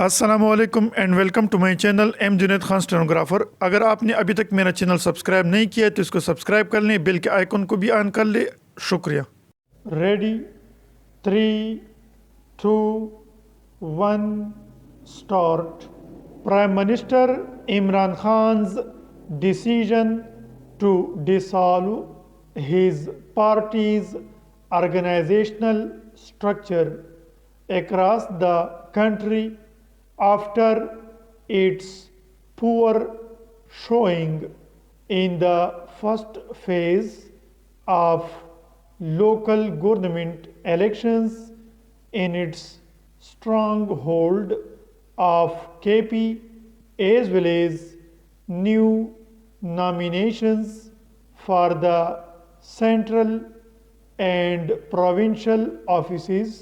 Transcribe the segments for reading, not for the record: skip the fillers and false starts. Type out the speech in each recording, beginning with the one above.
अस्सलामुअलैकुम and welcome to my channel M Junaid Khan stenographer. अगर आपने अभी तक मेरा चैनल सब्सक्राइब नहीं किया है तो इसको सब्सक्राइब कर लें, बेल के आइकन को भी ऑन कर ले। शुक्रिया। Ready, 3, 2, 1 start. Prime minister Imran Khan's decision to dissolve his party's organizational structure across the country after its poor showing in the first phase of local government elections in its stronghold of KP, as well as new nominations for the central and provincial offices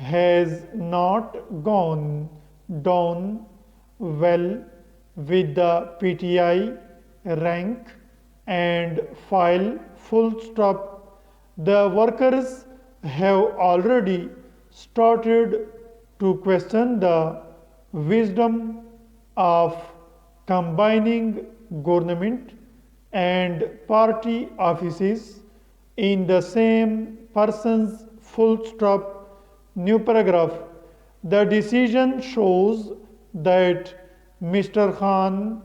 has not gone down well with the PTI rank and file full stop. The workers have already started to question the wisdom of combining government and party offices in the same person's full stop. New paragraph. The decision shows that Mr. Khan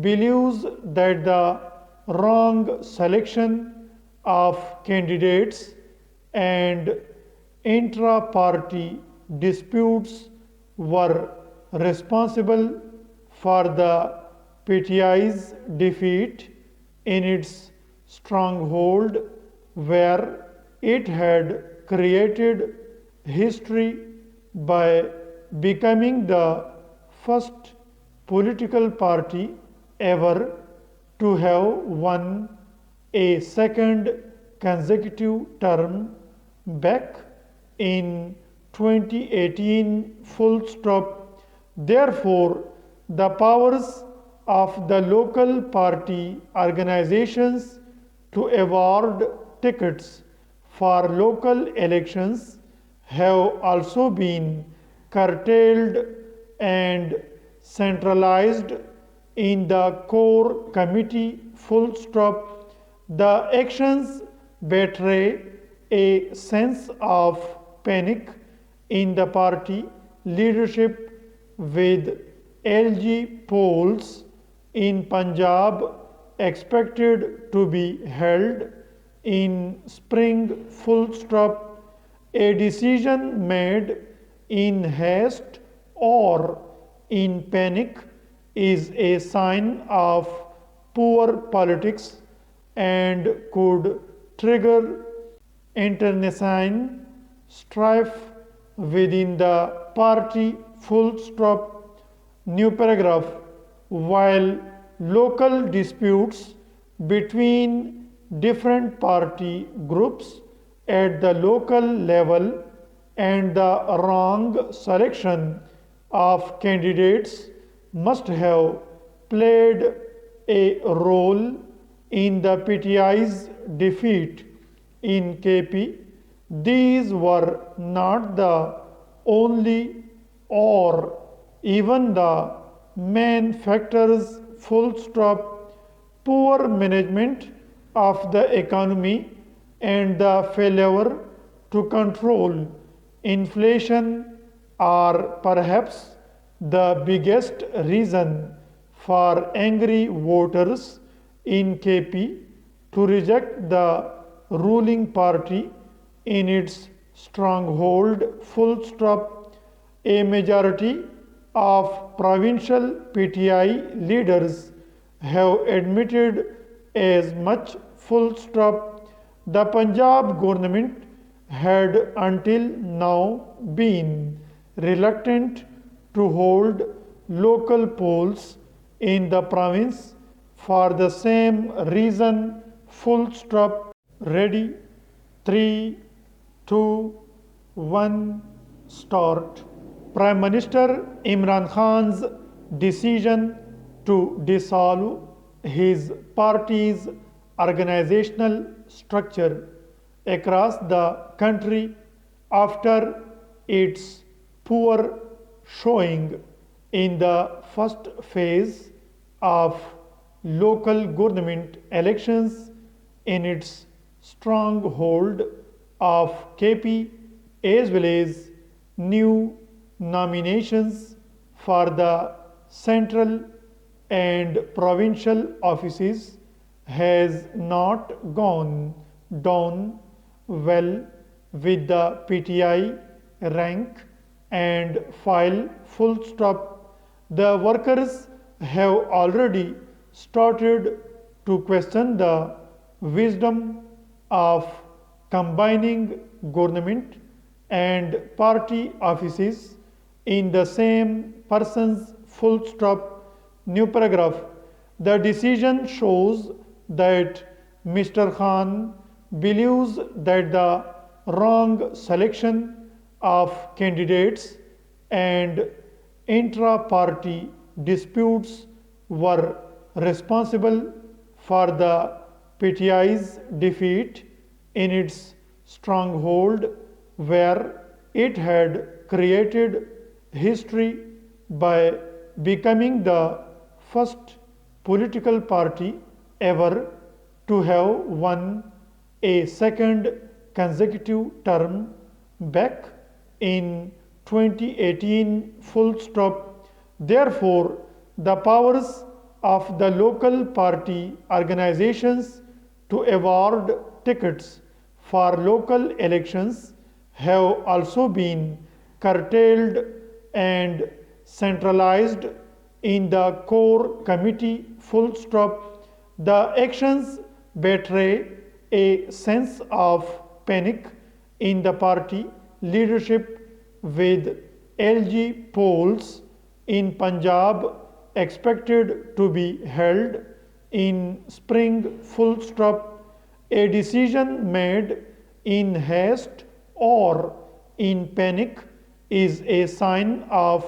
believes that the wrong selection of candidates and intra-party disputes were responsible for the PTI's defeat in its stronghold, where it had created history by becoming the first political party ever to have won a second consecutive term back in 2018 full stop. Therefore, the powers of the local party organizations to award tickets for local elections have also been curtailed and centralized in the core committee full stop. The actions betray a sense of panic in the party leadership, with LG polls in Punjab expected to be held in spring full stop. A decision made in haste or in panic is a sign of poor politics and could trigger internecine strife within the party full stop. New paragraph. While local disputes between different party groups at the local level and the wrong selection of candidates must have played a role in the PTI's defeat in KP, these were not the only or even the main factors. Full stop. Poor management of the economy and the failure to control inflation are perhaps the biggest reason for angry voters in KP to reject the ruling party in its stronghold. Full stop. A majority of provincial PTI leaders have admitted as much. Full stop. The Punjab government had until now been reluctant to hold local polls in the province for the same reason. Full stop. Ready, 3, 2, 1 start. Prime Minister Imran Khan's decision to dissolve his party's organizational structure across the country after its poor showing in the first phase of local government elections in its stronghold of KP, as well as new nominations for the central and provincial offices has not gone down well with the PTI rank and file full stop. The workers have already started to question the wisdom of combining government and party offices in the same person's full stop. New paragraph. The decision shows that Mr. Khan believes that the wrong selection of candidates and intra-party disputes were responsible for the PTI's defeat in its stronghold, where it had created history by becoming the first political party ever to have won a second consecutive term back in 2018 full stop. Therefore, the powers of the local party organizations to award tickets for local elections have also been curtailed and centralized in the core committee full stop. The actions betray a sense of panic in the party leadership, with LG polls in Punjab expected to be held in spring full stop. A decision made in haste or in panic is a sign of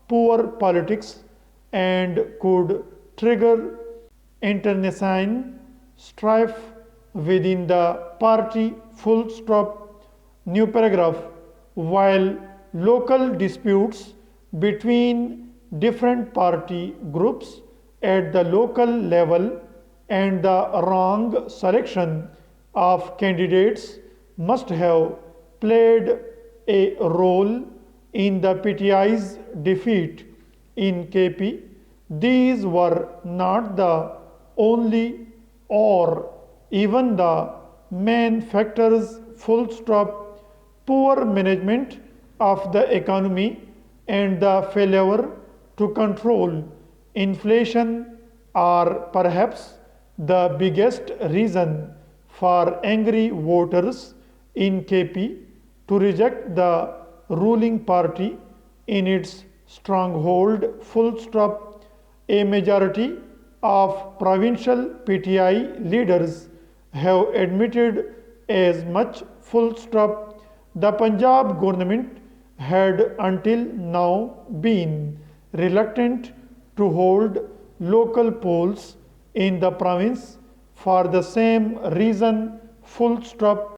poor politics and could trigger internecine strife within the party full stop. New paragraph. While local disputes between different party groups at the local level and the wrong selection of candidates must have played a role in the PTI's defeat in KP, these were not the only or even the main factors full stop. Poor management of the economy and the failure to control inflation are perhaps the biggest reason for angry voters in KP to reject the ruling party in its stronghold full stop. A majority of provincial PTI leaders have admitted as much full stop. The Punjab government had until now been reluctant to hold local polls in the province for the same reason full stop.